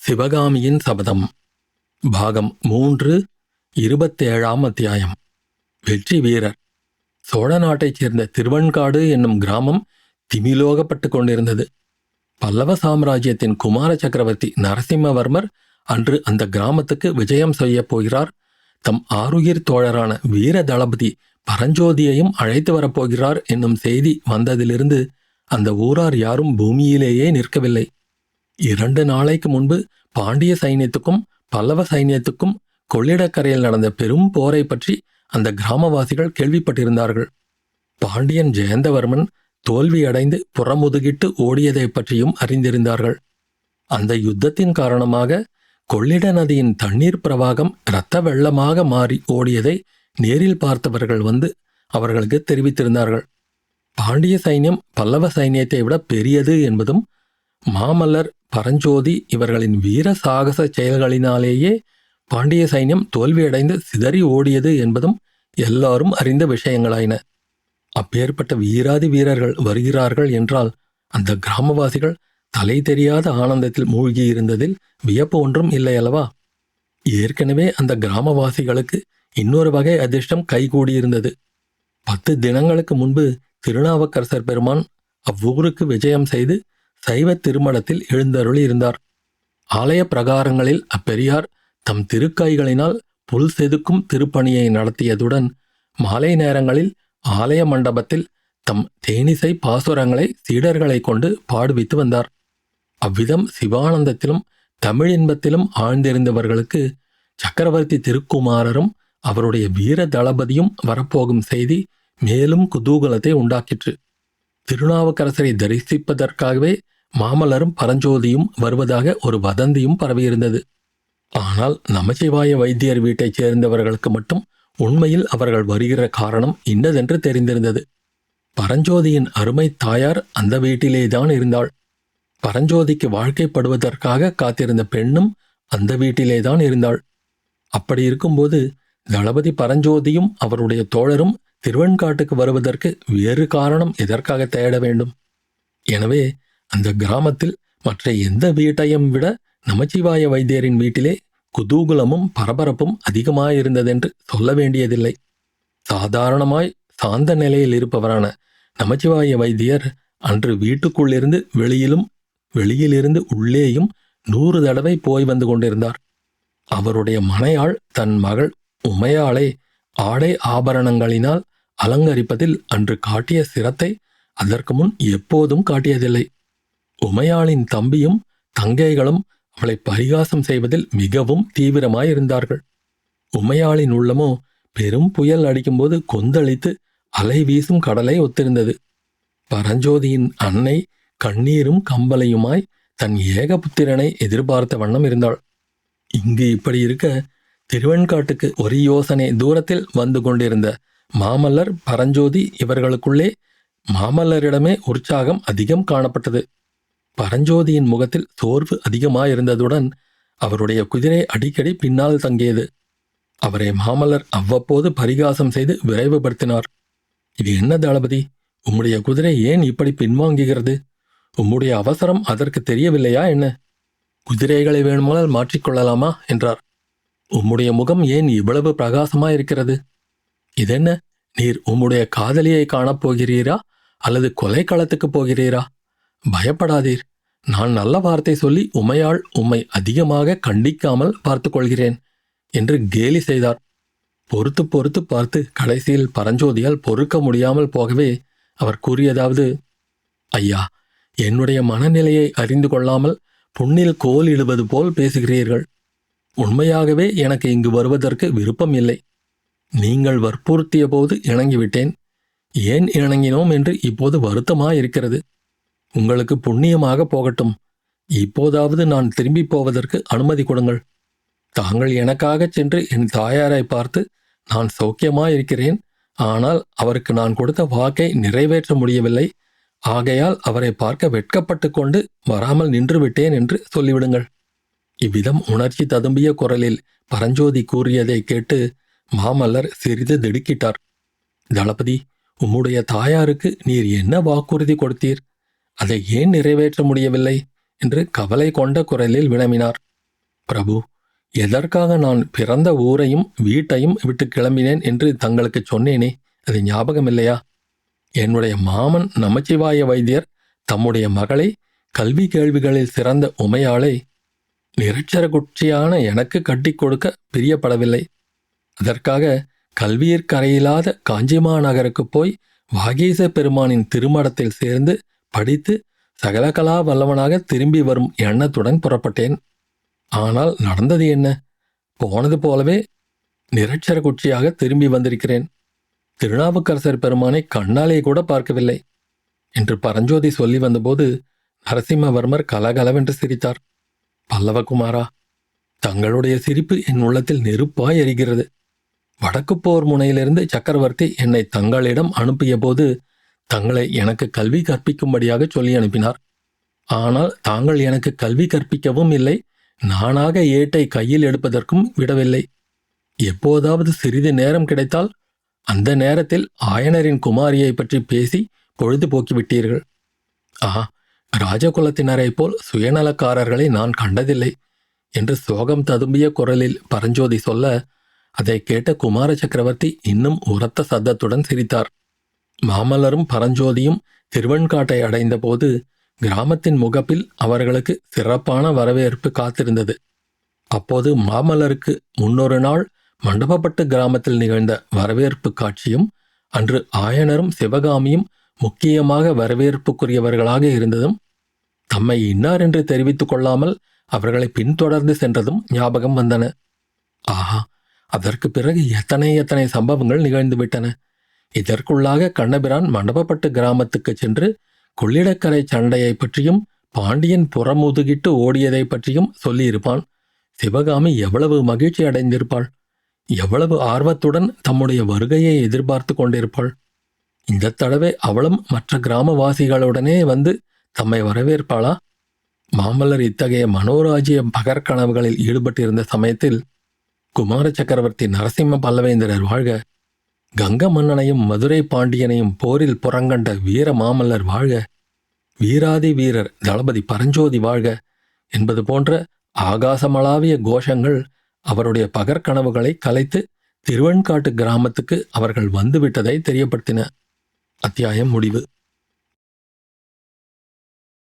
சிவகாமியின் சபதம் பாகம் 3 27ஆம் அத்தியாயம். வெற்றி வீரர். சோழ நாட்டைச் சேர்ந்த திருவெண்காடு என்னும் கிராமம் திமிலோகப்பட்டு கொண்டிருந்தது. பல்லவ சாம்ராஜ்யத்தின் குமார சக்கரவர்த்தி நரசிம்மவர்மர் அன்று அந்த கிராமத்துக்கு விஜயம் செய்யப் போகிறார். தம் ஆருயிர் தோழரான வீர தளபதி பரஞ்சோதியையும் அழைத்து வரப்போகிறார் என்னும் செய்தி வந்ததிலிருந்து அந்த ஊரார் யாரும் பூமியிலேயே நிற்கவில்லை. 2 நாளைக்கு முன்பு பாண்டிய சைன்யத்துக்கும் பல்லவ சைன்யத்துக்கும் கொள்ளிடக்கரையில் நடந்த பெரும் போரை பற்றி அந்த கிராமவாசிகள் கேள்விப்பட்டிருந்தார்கள். பாண்டியன் ஜெயந்தவர்மன் தோல்வியடைந்து புறமுதுகிட்டு ஓடியதை பற்றியும் அறிந்திருந்தார்கள். அந்த யுத்தத்தின் காரணமாக கொள்ளிட நதியின் தண்ணீர் பிரவாகம் இரத்த வெள்ளமாக மாறி ஓடியதை நேரில் பார்த்தவர்கள் வந்து அவர்களுக்கு தெரிவித்திருந்தார்கள். பாண்டிய சைன்யம் பல்லவ சைன்யத்தை விட பெரியது என்பதும், மாமல்லர் பரஞ்சோதி இவர்களின் வீர சாகச செயல்களினாலேயே பாண்டிய சைன்யம் தோல்வியடைந்து சிதறி ஓடியது என்பதும் எல்லாரும் அறிந்த விஷயங்களாயின. அப்பேற்பட்ட வீராதி வீரர்கள் வருகிறார்கள் என்றால் அந்த கிராமவாசிகள் தலை தெரியாத ஆனந்தத்தில் மூழ்கியிருந்ததில் வியப்பு ஒன்றும் இல்லையல்லவா? ஏற்கனவே அந்த கிராமவாசிகளுக்கு இன்னொரு வகை அதிர்ஷ்டம் கைகூடியிருந்தது. 10 தினங்களுக்கு முன்பு திருநாவுக்கரசர் பெருமான் அவ்வூருக்கு விஜயம் செய்து சைவ திருமணத்தில் எழுந்தருளி இருந்தார். ஆலய பிரகாரங்களில் அப்பெரியார் தம் திருக்கைகளினால் புல் செதுக்கும் திருப்பணியை நடத்தியதுடன் மாலை நேரங்களில் ஆலய மண்டபத்தில் தம் தேனிசை பாசுரங்களை சீடர்களை கொண்டு பாடுவித்து வந்தார். அவ்விதம் சிவானந்தத்திலும் தமிழ் இன்பத்திலும் ஆழ்ந்திருந்தவர்களுக்கு சக்கரவர்த்தி திருக்குமாரரும் அவருடைய வீர தளபதியும் வரப்போகும் செய்தி மேலும் குதூகலத்தை உண்டாக்கிற்று. திருநாவுக்கரசரை தரிசிப்பதற்காகவே மாமல்லரும் பரஞ்சோதியும் வருவதாக ஒரு வதந்தியும் பரவியிருந்தது. ஆனால் நமச்சிவாய வைத்தியர் வீட்டைச் சேர்ந்தவர்களுக்கு மட்டும் உண்மையில் அவர்கள் வருகிற காரணம் இன்னதென்று தெரிந்திருந்தது. பரஞ்சோதியின் அருமை தாயார் அந்த வீட்டிலேதான் இருந்தாள். பரஞ்சோதிக்கு வாழ்க்கைப்படுவதற்காக காத்திருந்த பெண்ணும் அந்த வீட்டிலேதான் இருந்தாள். அப்படி இருக்கும்போது தளபதி பரஞ்சோதியும் அவருடைய தோழரும் திருவெண்காட்டுக்கு வருவதற்கு வேறு காரணம் எதற்காக தேட வேண்டும்? எனவே அந்த கிராமத்தில் மற்ற எந்த வீட்டையும் விட நமச்சிவாய வைத்தியரின் வீட்டிலே குதூகலமும் பரபரப்பும் அதிகமாயிருந்ததென்று சொல்ல வேண்டியதில்லை. சாதாரணமாய் சாந்த நிலையில் இருப்பவரான நமச்சிவாய வைத்தியர் அன்று வீட்டுக்குள்ளிருந்து வெளியிலிருந்து உள்ளேயும் 100 தடவை போய் வந்து கொண்டிருந்தார். அவருடைய மனையாள் தன் மகள் உமையாளை ஆடை ஆபரணங்களினால் அலங்கரிப்பதில் அன்று காட்டிய சிரத்தை அதற்கு முன் எப்போதும் காட்டியதில்லை. உமையாளின் தம்பியும் தங்கைகளும் அவளை பரிகாசம் செய்வதில் மிகவும் தீவிரமாயிருந்தார்கள். உமையாளின் உள்ளமோ பெரும் புயல் அடிக்கும்போது கொந்தளித்து அலை வீசும் கடலை ஒத்திருந்தது. பரஞ்சோதியின் அன்னை கண்ணீரும் கம்பலையுமாய் தன் ஏகபுத்திரனை எதிர்பார்த்த வண்ணம் இருந்தாள். இங்கு இப்படி இருக்க திருவெண்காட்டுக்கு ஒரு யோசனை தூரத்தில் வந்து கொண்டிருந்த மாமல்லர் பரஞ்சோதி இவர்களுக்குள்ளே மாமல்லரிடமே உற்சாகம் அதிகம் காணப்பட்டது. பரஞ்சோதியின் முகத்தில் சோர்வு அதிகமாயிருந்ததுடன் அவருடைய குதிரை அடிக்கடி பின்னால் தங்கியது. அவரை மாமல்லர் அவ்வப்போது பரிகாசம் செய்து விரைவுபடுத்தினார். இது என்ன தளபதி, உம்முடைய குதிரை ஏன் இப்படி பின்வாங்குகிறது? உம்முடைய அவசரம் அதற்கு தெரியவில்லையா என்ன? குதிரைகளை வேணுமானால் மாற்றிக்கொள்ளலாமா என்றார். உம்முடைய முகம் ஏன் இவ்வளவு பிரகாசமாயிருக்கிறது? இதென்ன, நீர் உம்முடைய காதலியை காணப்போகிறீரா அல்லது கொலைக்களத்துக்கு போகிறீரா? பயப்படாதீர், நான் நல்ல வார்த்தை சொல்லி உமையாள் உம்மை அதிகமாக கண்டிக்காமல் பார்த்து கொள்கிறேன் என்று கேலி செய்தார். பொறுத்து பொறுத்து பார்த்து கடைசியில் பரஞ்சோதியால் பொறுக்க முடியாமல் போகவே அவர் கூறியதாவது: ஐயா, என்னுடைய மனநிலையை அறிந்து கொள்ளாமல் புண்ணில் கோல் இடுவது போல் பேசுகிறீர்கள். உண்மையாகவே எனக்கு இங்கு வருவதற்கு விருப்பம் இல்லை. நீங்கள் வற்புறுத்திய போது இணங்கிவிட்டேன். ஏன் இணங்கினோம் என்று இப்போது வருத்தமாயிருக்கிறது. உங்களுக்கு புண்ணியமாக போகட்டும். இப்போதாவது நான் திரும்பி போவதற்கு அனுமதி கொடுங்கள். தாங்கள் எனக்காகச் சென்று என் தாயாரை பார்த்து நான் சௌக்கியமாயிருக்கிறேன், ஆனால் அவருக்கு நான் கொடுத்த வாக்கை நிறைவேற்ற முடியவில்லை, ஆகையால் அவரை பார்க்க வெட்கப்பட்டு கொண்டு வராமல் நின்றுவிட்டேன் என்று சொல்லிவிடுங்கள். இவ்விதம் உணர்ச்சி ததும்பிய குரலில் பரஞ்சோதி கூறியதை கேட்டு மாமல்லர் சிறிது திடுக்கிட்டார். தளபதி, உம்முடைய தாயாருக்கு நீர் என்ன வாக்குறுதி கொடுத்தீர்? அதை ஏன் நிறைவேற்ற முடியவில்லை என்று கவலை கொண்ட குரலில் வினவினார். பிரபு, எதற்காக நான் பிறந்த ஊரையும் வீட்டையும் விட்டு கிளம்பினேன் என்று தங்களுக்கு சொன்னேனே, அது ஞாபகமில்லையா? என்னுடைய மாமன் நமச்சிவாய வைத்தியர் தம்முடைய மகளை கல்வி கேள்விகளில் சிறந்த உமையாளை நிரட்சர குட்சியான எனக்கு கட்டி கொடுக்க பிரியப்படவில்லை. அதற்காக கல்வியிற்கரையில்லாத காஞ்சிமா நகருக்கு போய் வாகீச பெருமானின் திருமடத்தில் சேர்ந்து படித்து சகலகலா வல்லவனாக திரும்பி வரும் எண்ணத்துடன் புறப்பட்டேன். ஆனால் நடந்தது என்ன? போனது போலவே நிரட்சர குட்சியாக திரும்பி வந்திருக்கிறேன். திருநாவுக்கரசர் பெருமானை கண்ணாலே கூட பார்க்கவில்லை என்று பரஞ்சோதி சொல்லி வந்தபோது நரசிம்மவர்மர் கலகலவென்று சிரித்தார். பல்லவகுமாரா, தங்களுடைய சிரிப்பு என் உள்ளத்தில் நெருப்பாய் எரிகிறது. வடக்கு போர் முனையிலிருந்து சக்கரவர்த்தி என்னை தங்களிடம் அனுப்பிய போது தங்களை எனக்கு கல்வி கற்பிக்கும்படியாக சொல்லி அனுப்பினார். ஆனால் தாங்கள் எனக்கு கல்வி கற்பிக்கவும் இல்லை, நானாக ஏட்டை கையில் எடுப்பதற்கும் விடவில்லை. எப்போதாவது சிறிது நேரம் கிடைத்தால் அந்த நேரத்தில் ஆயனரின் குமாரியை பற்றி பேசி பொழுது போக்கிவிட்டீர்கள். ராஜகுலத்தினரைப் போல் சுயநலக்காரர்களை நான் கண்டதில்லை என்று சோகம் ததும்பிய குரலில் பரஞ்சோதி சொல்ல, அதை கேட்ட குமார சக்கரவர்த்தி இன்னும் உரத்த சத்தத்துடன் சிரித்தார். மாமல்லரும் பரஞ்சோதியும் திருவெண்காட்டை அடைந்தபோது கிராமத்தின் முகப்பில் அவர்களுக்கு சிறப்பான வரவேற்பு காத்திருந்தது. அப்போது மாமல்லருக்கு முன்னொரு நாள் மண்டபப்பட்டு கிராமத்தில் நிகழ்ந்த வரவேற்பு காட்சியும், அன்று ஆயனரும் சிவகாமியும் முக்கியமாக வரவேற்புக்குரியவர்களாக இருந்ததும், தம்மை இன்னார் என்று தெரிவித்துக் கொள்ளாமல் அவர்களை பின்தொடர்ந்து சென்றதும் ஞாபகம் வந்தன. ஆஹா, அதற்கு பிறகு எத்தனை சம்பவங்கள் நிகழ்ந்துவிட்டன. இதற்குள்ளாக கண்ணபிரான் மண்டபப்பட்டு கிராமத்துக்கு சென்று கொள்ளிடக்கரை சண்டையை பற்றியும் பாண்டியன் புறமுதுகிட்டு ஓடியதை பற்றியும் சொல்லியிருப்பான். சிவகாமி எவ்வளவு மகிழ்ச்சி அடைந்திருப்பாள்! எவ்வளவு ஆர்வத்துடன் தம்முடைய வருகையை எதிர்பார்த்து கொண்டிருப்பாள்! இந்த தடவை அவளும் மற்ற கிராமவாசிகளுடனே வந்து தம்மை வரவேற்பாளா? மாமல்லர் இத்தகைய மனோராஜ்ய பகற்கனவுகளில் ஈடுபட்டிருந்த சமயத்தில் குமார சக்கரவர்த்தி நரசிம்ம பல்லவேந்திரர் வாழ்க, கங்க மன்னனையும் மதுரை பாண்டியனையும் போரில் புறங்கண்ட வீர மாமல்லர் வாழ்க, வீராதி வீரர் தளபதி பரஞ்சோதி வாழ்க என்பது போன்ற ஆகாசமளாவிய கோஷங்கள் அவருடைய பகற்கனவுகளை கலைத்து திருவெண்காட்டு கிராமத்துக்கு அவர்கள் வந்துவிட்டதை தெரியப்படுத்தின. அத்தியாயம் முடிவு.